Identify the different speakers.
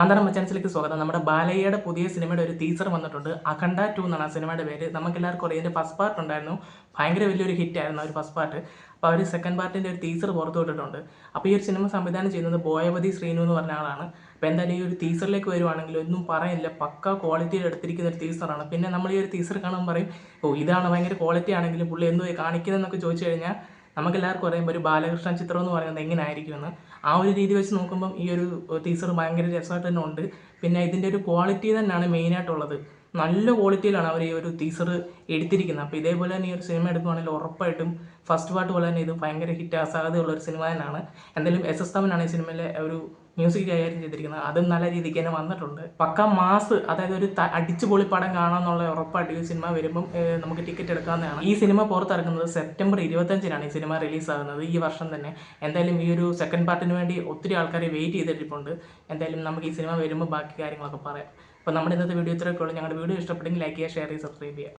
Speaker 1: കാന്താര മച്ചാൻസിലേക്ക് സ്വാഗതം. നമ്മുടെ ബാലയ്യയുടെ പുതിയ സിനിമയുടെ ഒരു ടീസർ വന്നിട്ടുണ്ട്. അഖണ്ഡ 2 എന്നാണ് ആ സിനിമയുടെ പേര്. നമുക്കെല്ലാവർക്കും അറിയാം ഇതിൻ്റെ ഫസ്റ്റ് പാർട്ട് ഉണ്ടായിരുന്നു, ഭയങ്കര വലിയൊരു ഹിറ്റായിരുന്നു ആ ഒരു ഫസ്റ്റ് പാർട്ട്. അപ്പോൾ അവർ സെക്കൻഡ് പാർട്ടിൻ്റെ ഒരു ടീസർ പുറത്തു വിട്ടിട്ടുണ്ട്. അപ്പോൾ ഈ ഒരു സിനിമ സംവിധാനം ചെയ്യുന്നത് ബോയവതി ശ്രീനു എന്ന് പറഞ്ഞ ആളാണ്. അപ്പോൾ എന്തായാലും ഈ ഒരു ടീസറിലേക്ക് വരുവാണെങ്കിൽ ഒന്നും പറയില്ല, പക്ക ക്വാളിറ്റിയിൽ എടുത്തിരിക്കുന്ന ഒരു ടീസറാണ്. പിന്നെ നമ്മൾ ഈ ഒരു ടീസർ കാണുമ്പോൾ പറയും, ഓ ഇതാണ് ഭയങ്കര ക്വാളിറ്റി ആണെങ്കിലും പുള്ളി എന്തോ കാണിക്കുന്നതെന്നൊക്കെ ചോദിച്ചു കഴിഞ്ഞാൽ നമുക്കെല്ലാവർക്കും അറിയുമ്പോൾ ഒരു ബാലകൃഷ്ണൻ ചിത്രം എന്ന് പറയുന്നത് എങ്ങനെ ആയിരിക്കുമെന്ന്. ആ ഒരു രീതി വെച്ച് നോക്കുമ്പം ഈ ഒരു ടീസർ ഭയങ്കര രസമായിട്ട് തന്നെ ഉണ്ട്. പിന്നെ ഇതിൻ്റെ ഒരു ക്വാളിറ്റി തന്നെയാണ് മെയിനായിട്ടുള്ളത്. നല്ല ക്വാളിറ്റിയിലാണ് അവർ ഈ ഒരു ടീസർ എടുത്തിരിക്കുന്നത്. അപ്പോൾ ഇതേപോലെ തന്നെ ഈ ഒരു സിനിമ എടുക്കുകയാണെങ്കിൽ ഉറപ്പായിട്ടും ഫസ്റ്റ് പാർട്ട് പോലെ തന്നെ ഇത് ഭയങ്കര ഹിറ്റ് സാധ്യതയുള്ള ഒരു സിനിമ തന്നെയാണ്. എന്തായാലും SS തമനാണ് ഈ സിനിമയിലെ ഒരു മ്യൂസിക് കൈകാര്യം ചെയ്തിരിക്കുന്നത്. അതും നല്ല രീതിക്ക് തന്നെ വന്നിട്ടുണ്ട്. പക്ക മാസ്, അതായത് ഒരു അടിച്ചു പൊളി പടം കാണാമെന്നുള്ള ഉറപ്പായിട്ട് ഈ സിനിമ വരുമ്പം നമുക്ക് ടിക്കറ്റ് എടുക്കാവുന്നതാണ്. ഈ സിനിമ പുറത്തിറക്കുന്നത് സെപ്റ്റംബർ 25-നാണ് ഈ സിനിമ റിലീസാകുന്നത്, ഈ വർഷം തന്നെ. എന്തായാലും ഈ ഒരു സെക്കൻഡ് പാർട്ടിന് വേണ്ടി ഒത്തിരി ആൾക്കാർ വെയിറ്റ് ചെയ്തിട്ടുണ്ട്. എന്തായാലും നമുക്ക് ഈ സിനിമ വരുമ്പോൾ ബാക്കി കാര്യങ്ങളൊക്കെ പറയാം. അപ്പോൾ നമ്മുടെ ഇന്നത്തെ വീഡിയോ ഇത്രയൊക്കെ ഉള്ളൂ. ഞങ്ങളുടെ വീഡിയോ ഇഷ്ടപ്പെട്ടെങ്കിൽ ലൈക്ക് ചെയ്യുക, ഷെയർ ചെയ്യുക, സബ്സ്ക്രൈബ് ചെയ്യുക.